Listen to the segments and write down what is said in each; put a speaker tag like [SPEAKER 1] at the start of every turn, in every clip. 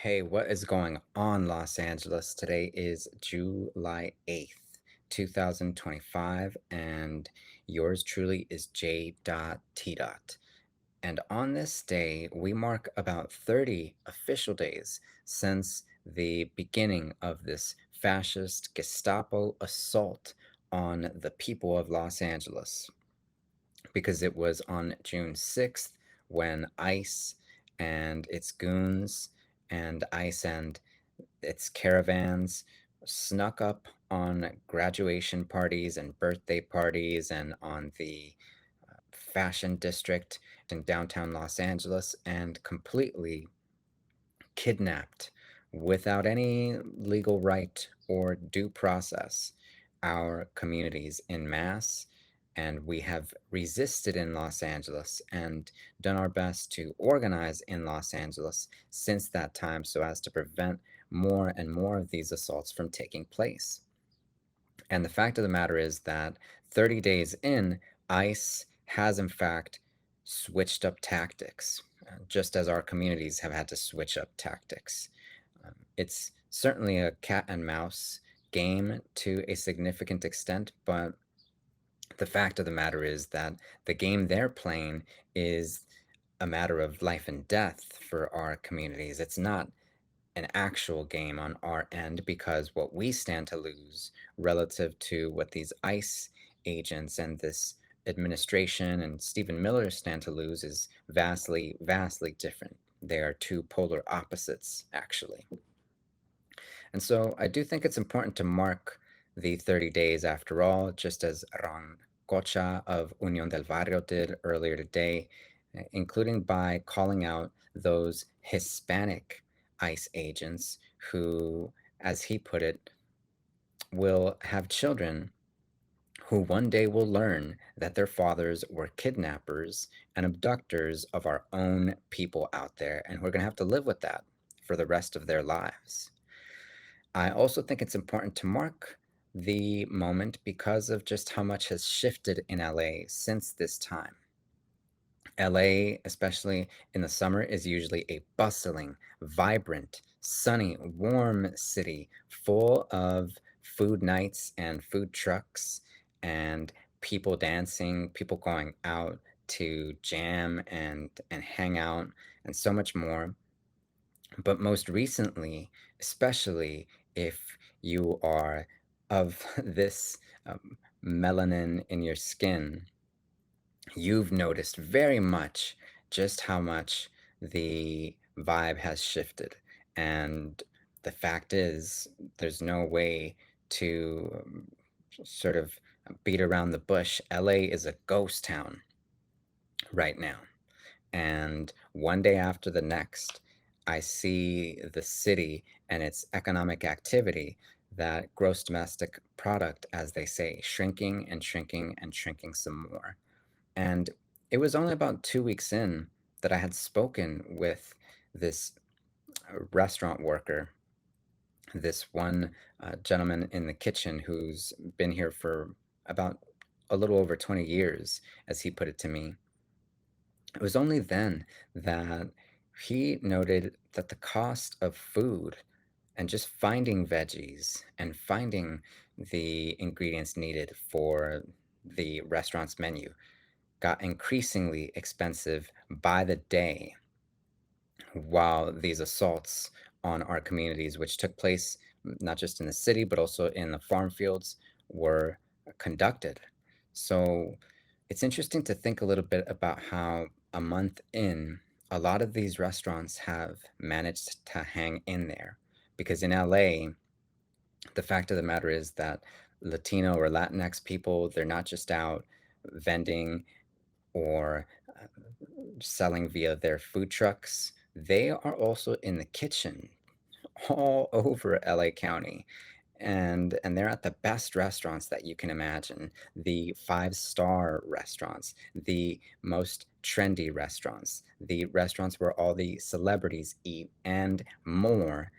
[SPEAKER 1] Hey, what is going on, Los Angeles? Today is July 8th, 2025, and yours truly is J. T. And on this day, we mark about 30 official days since the beginning of this fascist Gestapo assault on the people of Los Angeles, because it was on June 6th when ICE and its goons and ICE and its caravans snuck up on graduation parties and birthday parties and on the fashion district in downtown Los Angeles and completely kidnapped without any legal right or due process our communities in mass. And we have resisted in Los Angeles and done our best to organize in Los Angeles since that time so as to prevent more and more of these assaults from taking place. And the fact of the matter is that 30 days in, ICE has in fact switched up tactics, just as our communities have had to switch up tactics. It's certainly a cat and mouse game to a significant extent, but the fact of the matter is that the game they're playing is a matter of life and death for our communities. It's not an actual game on our end because what we stand to lose relative to what these ICE agents and this administration and Stephen Miller stand to lose is vastly, vastly different. They are two polar opposites, actually. And so I do think it's important to mark the 30 days after all, just as Ron Cocha of Unión del Barrio did earlier today, including by calling out those Hispanic ICE agents who, as he put it, will have children who one day will learn that their fathers were kidnappers and abductors of our own people out there, and we're going to have to live with that for the rest of their lives. I also think it's important to mark the moment because of just how much has shifted in LA since this time. LA, especially in the summer, is usually a bustling, vibrant, sunny, warm city full of food nights and food trucks and people dancing, people going out to jam and hang out and so much more. But most recently, especially if you are of this melanin in your skin, you've noticed very much just how much the vibe has shifted. And the fact is, there's no way to sort of beat around the bush. LA is a ghost town right now. And one day after the next, I see the city and its economic activity, that gross domestic product, as they say, shrinking and shrinking and shrinking some more. And it was only about 2 weeks in that I had spoken with this restaurant worker, this one gentleman in the kitchen who's been here for about a little over 20 years, as he put it to me. It was only then that he noted that the cost of food and just finding veggies and finding the ingredients needed for the restaurant's menu got increasingly expensive by the day while these assaults on our communities, which took place not just in the city, but also in the farm fields, were conducted. So it's interesting to think a little bit about how a month in, a lot of these restaurants have managed to hang in there. Because in LA, the fact of the matter is that Latino or Latinx people, they're not just out vending or selling via their food trucks. They are also in the kitchen all over LA County. And they're at the best restaurants that you can imagine, the five-star restaurants, the most trendy restaurants, the restaurants where all the celebrities eat and more.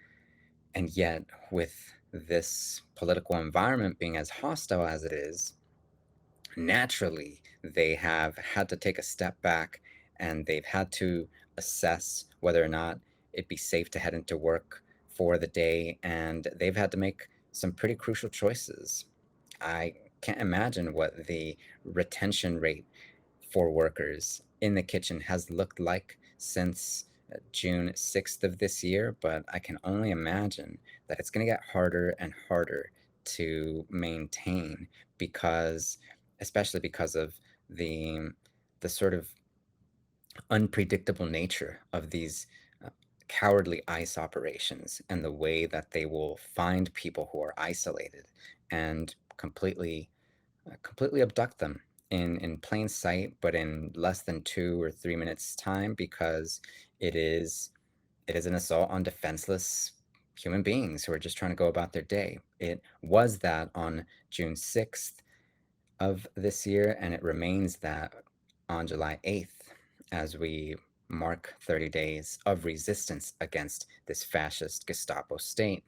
[SPEAKER 1] And yet, with this political environment being as hostile as it is, naturally they have had to take a step back and they've had to assess whether or not it'd be safe to head into work for the day, and they've had to make some pretty crucial choices. I can't imagine what the retention rate for workers in the kitchen has looked like since June 6th of this year, but I can only imagine that it's going to get harder and harder to maintain because, especially because of the the sort of unpredictable nature of these uh, cowardly ICE operations and the way that they will find people who are isolated and completely abduct them in plain sight, but in less than 2 or 3 minutes time because it is it is an assault on defenseless human beings who are just trying to go about their day. It was that on June 6th of this year, and it remains that on July 8th as we mark 30 days of resistance against this fascist Gestapo state.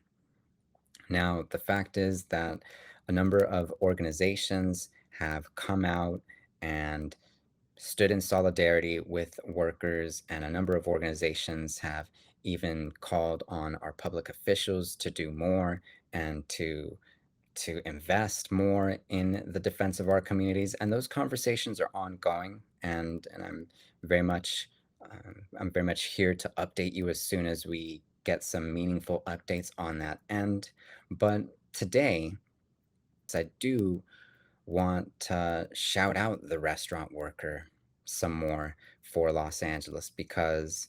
[SPEAKER 1] Now, the fact is that a number of organizations have come out and stood in solidarity with workers, and a number of organizations have even called on our public officials to do more and to invest more in the defense of our communities. And those conversations are ongoing, and I'm very much here to update you as soon as we get some meaningful updates on that end. But today, I do want to shout out the restaurant worker some more for Los Angeles because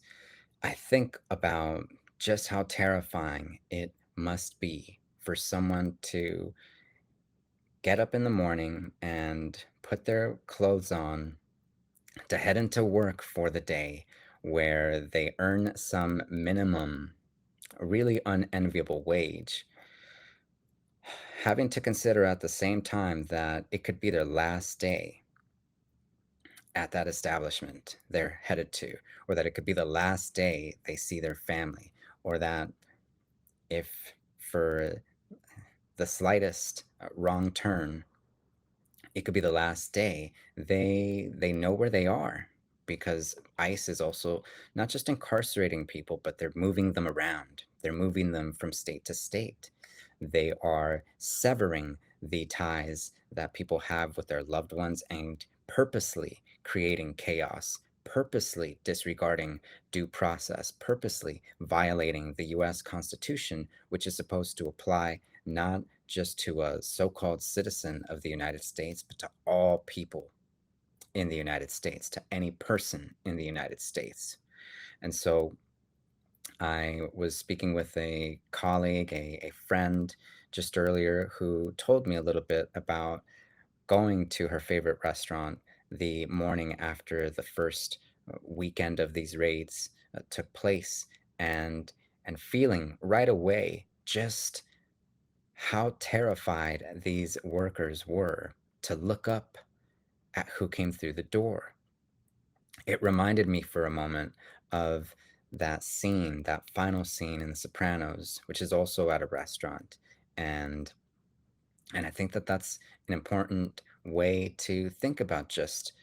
[SPEAKER 1] I think about just how terrifying it must be for someone to get up in the morning and put their clothes on to head into work for the day where they earn some minimum, really unenviable wage, having to consider at the same time that it could be their last day at that establishment they're headed to, or that it could be the last day they see their family, or that if for the slightest wrong turn, it could be the last day, they know where they are because ICE is also not just incarcerating people, but they're moving them around. They're moving them from state to state. They are severing the ties that people have with their loved ones and purposely creating chaos, purposely disregarding due process, purposely violating the US Constitution, which is supposed to apply not just to a so called citizen of the United States, but to all people in the United States, to any person in the United States. And so I was speaking with a colleague, a friend just earlier who told me a little bit about going to her favorite restaurant the morning after the first weekend of these raids took place and feeling right away just how terrified these workers were to look up at who came through the door. It reminded me for a moment of that scene, that final scene in The Sopranos, which is also at a restaurant. And and I think that that's an important way to think about just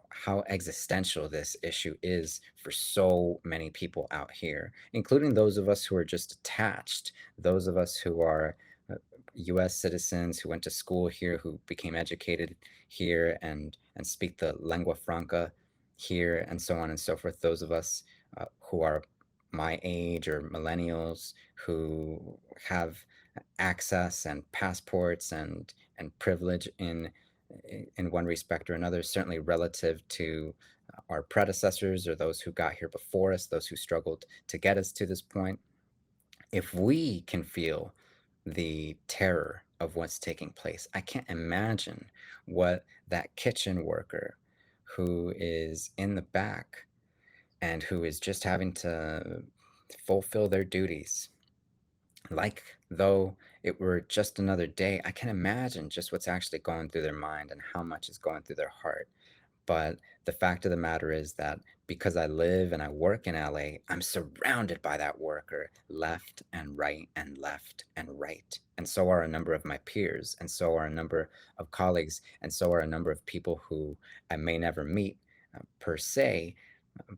[SPEAKER 1] how existential this issue is for so many people out here, including those of us who are just attached, those of us who are US citizens who went to school here, who became educated here and speak the lingua franca here, and so on and so forth. Those of us who are my age or millennials who have access and passports and privilege in one respect or another, certainly relative to our predecessors or those who got here before us, those who struggled to get us to this point. If we can feel the terror of what's taking place, I can't imagine what that kitchen worker who is in the back and who is just having to fulfill their duties like though it were just another day. I can imagine just what's actually going through their mind and how much is going through their heart. But the fact of the matter is that because I live and I work in LA, I'm surrounded by that worker left and right and left and right. And so are a number of my peers, and so are a number of colleagues, and so are a number of people who I may never meet per se,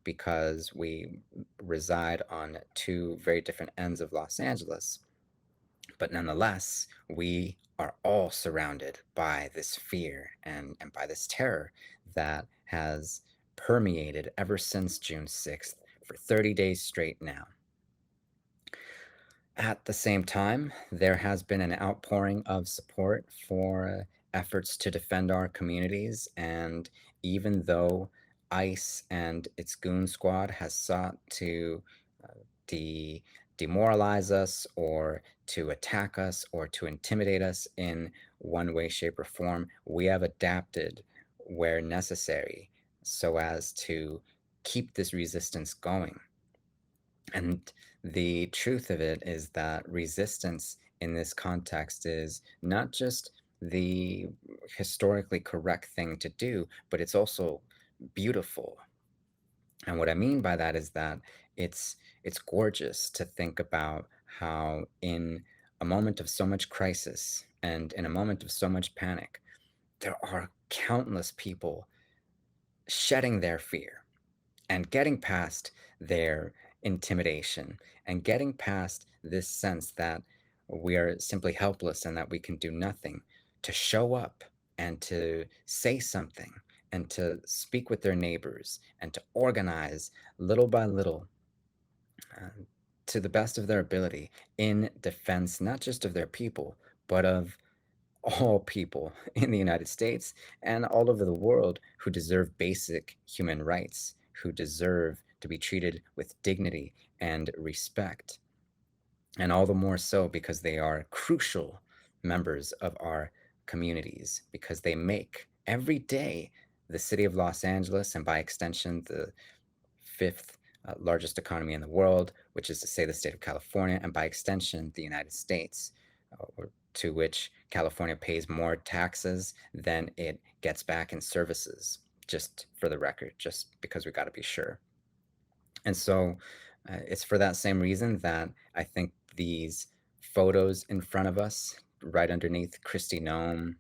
[SPEAKER 1] because we reside on two very different ends of Los Angeles. But nonetheless, we are all surrounded by this fear and by this terror that has permeated ever since June 6th for 30 days straight now. At the same time, there has been an outpouring of support for efforts to defend our communities, and even though ICE and its goon squad has sought to uh, de- demoralize us or to attack us or to intimidate us in one way, shape, or form, we have adapted where necessary so as to keep this resistance going. And the truth of it is that resistance in this context is not just the historically correct thing to do, but it's also beautiful. And what I mean by that is that it's gorgeous to think about how in a moment of so much crisis and in a moment of so much panic, there are countless people shedding their fear and getting past their intimidation and getting past this sense that we are simply helpless and that we can do nothing to show up and to say something and to speak with their neighbors and to organize little by little uh, to the best of their ability in defense not just of their people but of all people in the United States and all over the world who deserve basic human rights, who deserve to be treated with dignity and respect. And all the more so because they are crucial members of our communities, because they make every day the city of Los Angeles, and by extension, the fifth largest economy in the world, which is to say the state of California, and by extension, the United States, to which California pays more taxes than it gets back in services, just for the record, just because we got to be sure. And so it's for that same reason that I think these photos in front of us, right underneath Kristi Noem,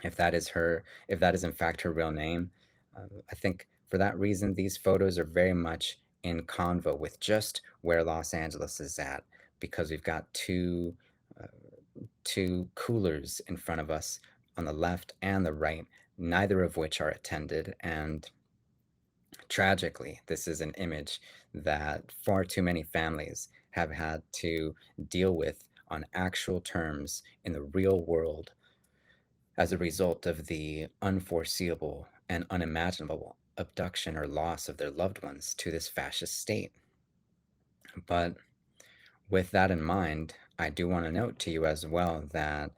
[SPEAKER 1] if that is in fact her real name, I think for that reason, these photos are very much in convo with just where Los Angeles is at, because we've got uh, two coolers in front of us on the left and the right, neither of which are attended. And tragically, this is an image that far too many families have had to deal with on actual terms in the real world as a result of the unforeseeable and unimaginable abduction or loss of their loved ones to this fascist state. But with that in mind, I do want to note to you as well that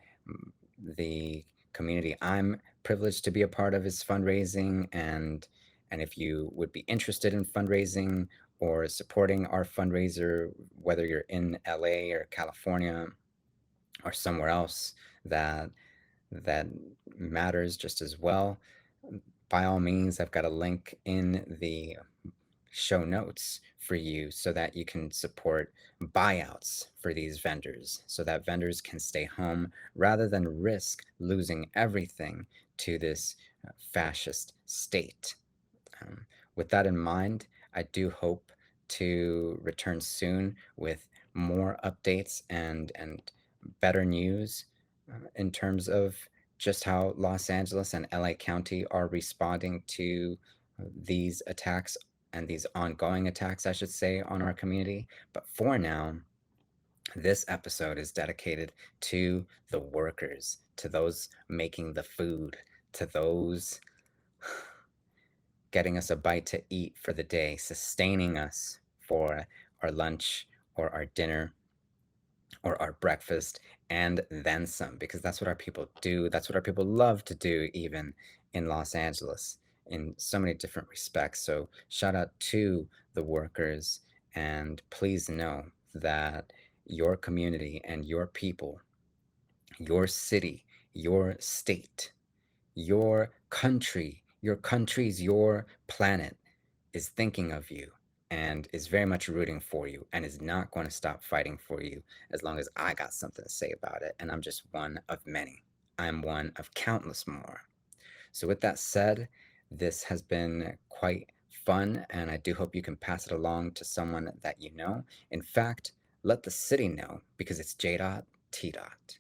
[SPEAKER 1] the community I'm privileged to be a part of is fundraising, and if you would be interested in fundraising or supporting our fundraiser, whether you're in LA or California or somewhere else that that matters just as well, by all means, I've got a link in the show notes for you so that you can support buyouts for these vendors so that vendors can stay home rather than risk losing everything to this fascist state. Um, with that in mind, I do hope to return soon with more updates and better news in terms of just how Los Angeles and LA County are responding to these attacks and these ongoing attacks, I should say, on our community. But for now, this episode is dedicated to the workers, to those making the food, to those getting us a bite to eat for the day, sustaining us for our lunch or our dinner or our breakfast and then some, because that's what our people do. That's what our people love to do, even in Los Angeles, in so many different respects. So, shout out to the workers, and please know that your community and your people, your city, your state, your country's your planet is thinking of you and is very much rooting for you and is not going to stop fighting for you as long as I got something to say about it. And I'm just one of many. I'm one of countless more. So, with that said, this has been quite fun, and I do hope you can pass it along to someone that you know. In fact, let the city know because it's J. Dot T. Dot.